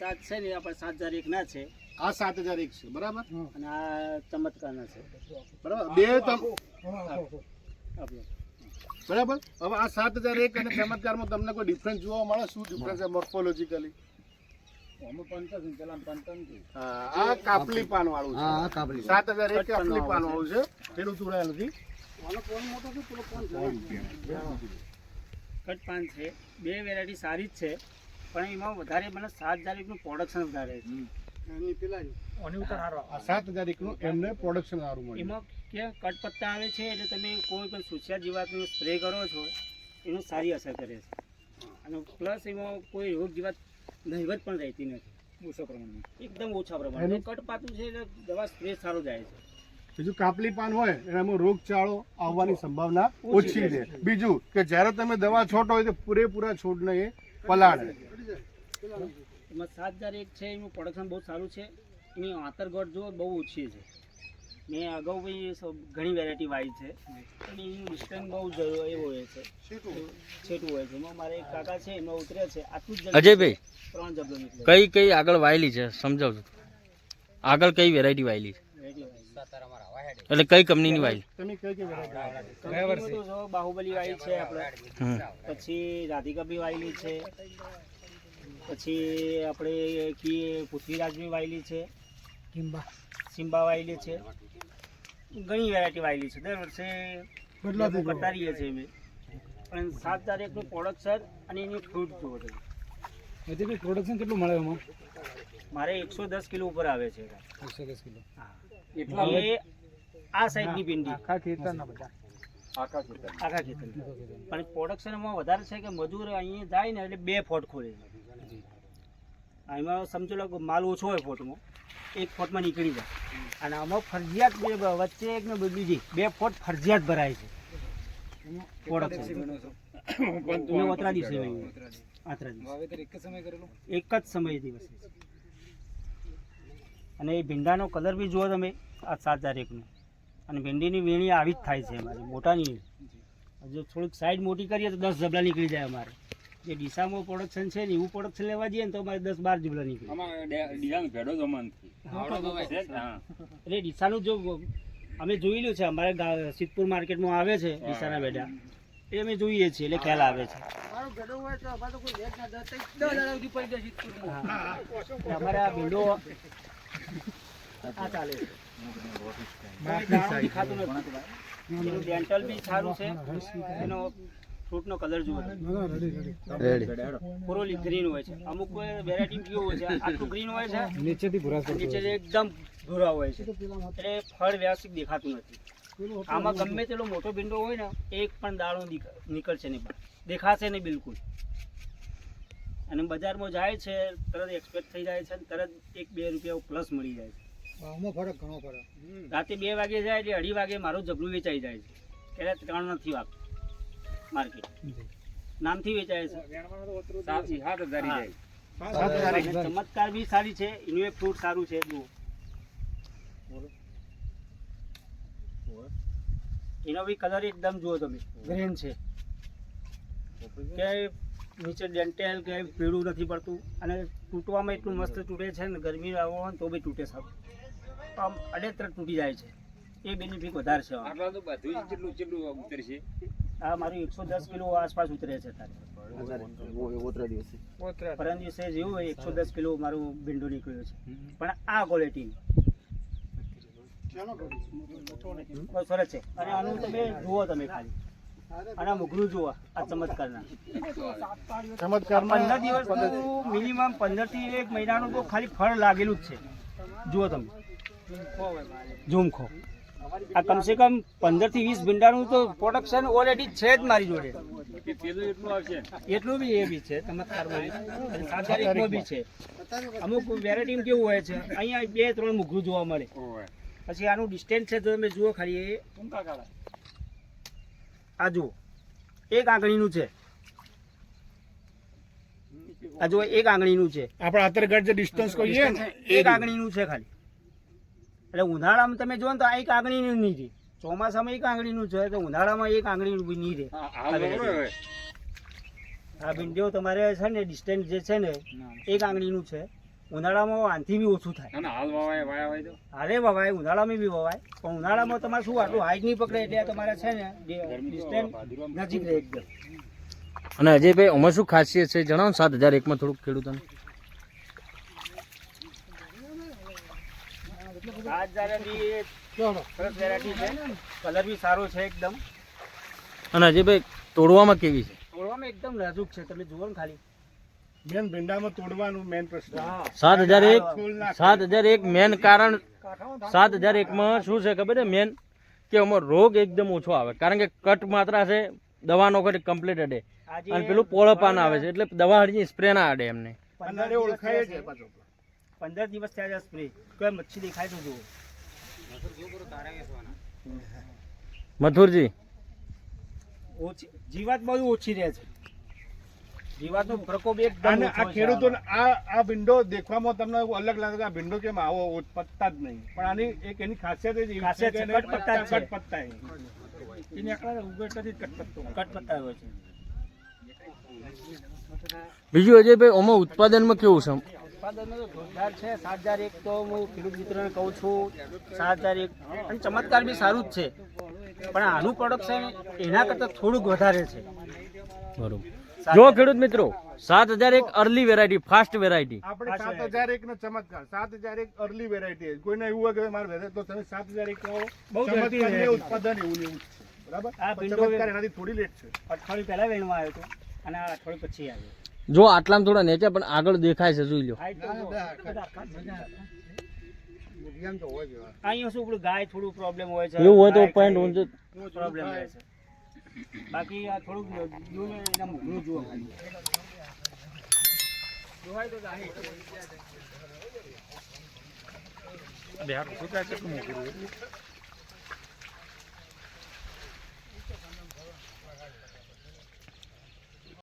સાત છે ને આપણે 7001 ના છે. આ 7001 છે બરાબર, અને આ ચમત્કારના છે બરાબર. બે આપણે. બરાબર. હવે આ 7001 અને ચમત્કારમાં તમને કોઈ ડિફરન્સ જોવા મળે? શું ડિફરન્સ છે મોર્ફોલોજીકલી? આ કાપલી પાન વાળું છે. 7001 કાપલી પાન વાળું છે, પેલું જોડાયેલ નથી. કટ પાન છે, બે વેરાયટી સારી જ છે, પણ એમાં વધારે મને 7001 નું પ્રોડક્શન વધારે છે. આ 7001 નું એમને પ્રોડક્શન સારું મળ્યું. એમાં કે કટ પત્તા આવે છે એટલે તમે કોઈ પણ સુસ્યા જીવાતનું સ્પ્રે કરો છો એનું સારી અસર કરે છે, અને પ્લસ એમાં કોઈ રોગ જીવાત નહીવત પણ રહેતી નથી, ઓછા પ્રમાણમાં, એકદમ ઓછા પ્રમાણમાં. કટ પાતું છે એટલે દવા સ્પ્રે સારો જાય છે. બીજું કાપલી પાન હોય એનામાં રોગચાળો આવવાની સંભાવના ઓછી છે. બીજું કે જ્યારે તમે દવા છોટો હોય તો પૂરેપૂરા છોડને એ પલાળે. એમાં 7001 છે, એનું પ્રોડક્શન બહુ સારું છે, એની આંતરગઢ જો બહુ ઓછી છે. મેં અગાઉ બી ઘણી વેરાયટી વાવી છે, અને એનું ડિસ્ટન્સ બહુ એવું હોય છે, છેટું હોય છે. એમાં મારે એક કાકા છે, એમાં ઉતરે છે આટલું જ. અજયભાઈ, 3 જબલો નીકળે. કઈ આગળ વાયેલી છે સમજાવજો. આગળ કઈ વેરાયટી વાયેલી છે, એટલે કઈ કંપનીની વાયેલી? તમે કઈ વેરાયટી? બાહુબલી વાવી છે આપણે, પછી રાધિકા બી વાયેલી છે, પછી આપણે પૃથ્વીરાજ બી વાયેલી છે, સિમ્બા વાયેલી છે, ઘણી વેરાયટી વાયેલી છે. દર વર્ષે કરતા રહીએ છીએ અમે. પણ 7001 નું પ્રોડક્શન અને એની ફ્રૂટ જુઓ તમે. પ્રોડક્શન કેટલું મળે એમાં? મારે 110 કિલો ઉપર આવે છે. 110 કિલો. હા, એટલે આ સાઈડની ભીંડી આખા ખેતરના બધા આખા ખેતર. પણ પ્રોડક્શન એમાં વધારે છે કે મજૂર અહીંયા જાય ને એટલે 2 ફોટ ખોલે છે. એમાં સમજો લો માલ ઓછો હોય ફોટમાં, 1 ફોટમાં નીકળી જાય, અને આમાં ફરજિયાત વચ્ચે એક ને બીજી 2 ફોટ ફરજિયાત ભરાય છે પ્રોડક્શન. ઓતરા દિવસે એક જ સમય દિવસે. અને એ ભીંડાનો કલર બી જુઓ તમે, આ 7001 નું. અને ભીંડીની વેણી આવી જ થાય છે અમારે, મોટાની. જો થોડીક સાઈડ મોટી કરીએ તો 10 જબલા નીકળી જાય અમારે. જે ડીસામાં પ્રોડક્શન છે ને એવું પ્રોડક્શન લેવા જઈએ ને તો અમારે 10-12 જબલા નીકળે. એટલે ડીસાનું જો અમે જોયેલું છે, અમારે સિદ્ધપુર માર્કેટમાં આવે છે ડીસાના ભેડા, એ અમે જોઈએ છીએ એટલે ખ્યાલ આવે છે. અમારે આ ભીંડો આ ચાલે છે, ખાતું નથી. એનું ડેન્ટલ બી સારું છે, એનો ફ્રૂટનો કલર જુઓ પૂરો ગ્રીન હોય છે. અમુક વેરાયટી કેવું હોય છે, આટલું ગ્રીન હોય છે, નીચેથી ભૂરા નીચે એકદમ ભૂરા હોય છે, એટલે ફળ વ્યવસ્થિત દેખાતું નથી. આમાં ગમે તેટલો મોટો ભીંડો હોય ને, એક પણ દાણો નીકળશે નહીં, દેખાશે નહીં બિલકુલ. અને બજારમાં જાય છે તરત એક્સપેક્ટ થઈ જાય છે, તરત 1-2 રૂપિયા પ્લસ મળી જાય છે. ફરક ઘણો ફરક. રાતે 2 વાગે જાય એટલે 2:30 વાગે મારું જબલું વેચાઈ જાય છે. એટલે 3 નથી વાગતું માર્કેટ, નામથી વેચાય છે. ચમત્કાર બી સારી છે, એનું એક ફ્રૂટ સારું છે. જુઓ એનો બી કલર એકદમ જુઓ તમે, ગ્રીન છે, કે નીચે ડેન્ટેલ કે પીળું નથી પડતું, અને તૂટવામાં એટલું મસ્ત તૂટે છે ને, ગરમી આવવા હોય તો બી તૂટે સારું, આમ અડેતર તૂટી જાય છે. એ બેનિફિટ વધારે છે. આ મારું 110 કિલો આસપાસ ઉતરે છે પરમ દિવસે જેવું હોય 110 કિલો મારું ભીંડો નીકળ્યો છે. પણ આ ક્વોલિટી સરસ છે. અને આનું તમે જુઓ, તમે ખાલી આના મુગરું જુઓ, આ ચમત્કારના 15 દિવસનું મિનિમમ 15 થી 1 મહિનાનું તો ખાલી ફળ લાગેલું જ છે. જુઓ તમે ઝૂમખો, આ કમસે કમ 15 થી 20 ભીંડાનું તો પ્રોડક્શન ઓલરેડી છે જ મારી જોડે. એટલું બી એ બી છે, ચમત્કારમાં બી છે. અમુક વેરાયટી કેવું હોય છે, અહીંયા 2-3 મુગરું જોવા મળે. પછી આનું ડિસ્ટન્સ છે તો તમે જુઓ ખાલી, આ જુઓ 1 આંગળીનું છે, આ જુઓ 1 આંગળીનું છે. આપણે અંતર્ગત જે ડિસ્ટન્સ કહીએ ને, 1 આંગળીનું છે ખાલી. એટલે ઉનાળામાં તમે જો ને તો 1 આંગળીનું નહીં રહે, ચોમાસામાં 1 આંગળીનું છે, તો ઉનાળામાં 1 આંગળીનું બી નહીં રહે. આ ભીંડીઓ તમારે છે ને ડિસ્ટન્સ જે છે ને 1 આંગળીનું છે, ઉનાળામાં આનાથી બી ઓછું થાય. અરે વવાય, ઉનાળામાં બી વવાય, પણ ઉનાળામાં તમારે શું આટલું હાઈટ નહીં પકડે એટલે તમારે છે ને ડિસ્ટન્સ નજીક રહે એકદમ. અને અજયભાઈ આમાં શું ખાસિયત છે જણાવો 7001 માં થોડુંક ખેડૂતોને. 7000 બી સરસ વેરાયટી છે, કલર બી સારો છે એકદમ. અને અજયભાઈ તોડવામાં કેવી છે? તોડવામાં એકદમ નાજુક છે, તમે જુઓ ને ખાલી. મેન ભીંડામાં તોડવાનું મેન પ્રશ્ન. 7001 મેન કારણ 7001 માં શું છે ખબર છે મેન કે આમાં રોગ એકદમ ઓછો આવે, કારણ કે કટ માત્રા છે, દવાનો કટ કમ્પ્લીટ અડે અને પેલું પોળો પાન આવે છે એટલે દવા હજી સ્પ્રે ના અડે એમને. 15 દિવસ થયા છે સ્પ્રે, કોઈ મચ્છી દેખાય તો જુઓ. મથુરજી ઓછી જીવાત બહુ ઓછી રહે છે, જીવાતનો પ્રકોપ એકદમ અને ઓછો આ છે. ખેડૂતોને આ ભીંડો દેખવામાં તમને અલગ લાગે કે આ ભીંડો કેમ આવો પત્તા જ નહીં, પણ આની એક એની ખાસિયત જ એવી ખાસિયત છે, કે કટ પત્તા જ છે. કટ પત્તા એની. એની આકડા ઉગડતાથી જ કટ પત્તો. કટ પત્તા હોય છે. બીજું અજયભાઈ આમાં ઉત્પાદનમાં કેવું છે? ઉત્પાદન તો જોરદાર છે. 7001 તો હું ખેડૂત મિત્રોને કહું છું, 7001 અને ચમત્કાર બી સારું જ છે, પણ આનું પ્રોડક્શન એના કરતાં થોડુંક વધારે છે. બરોબર. જો ખેડૂત મિત્રો 7001 અર્લી વેરાયટી, ફાસ્ટ વેરાયટી. આપણે 7001 નો ચમત્કાર, 7001 અર્લી વેરાયટી. કોઈને એવું હોય કે મારે વેરાયટી તો તમે 7001 કહો, બહુ ઝડપી ચમત્કાર ને variety. ઉત્પાદન એવું ને એવું જ છે. બરાબર, આ પણ ભીંડો ચમત્કાર એનાથી થોડી લેટ છે. અઠવાડિયું પહેલા વેણવા આવ્યો હતો અને આ અઠવાડિયું પછી આવ્યો. જો આટલામાં થોડા નેચા પણ આગળ દેખાય છે, જોઈ લો. હાઈટ તો અહીંયા શું પેલું ગાય થોડું પ્રોબ્લેમ હોય છે, એવું હોય તો ગાય પોઈન્ટ ખાય, ઊંચો પ્રોબ્લેમ રહે છે. બાકી આ થોડુંક જુઓ ને એના મોઢું જુઓ ખાલી. જોવાય તો ગાય.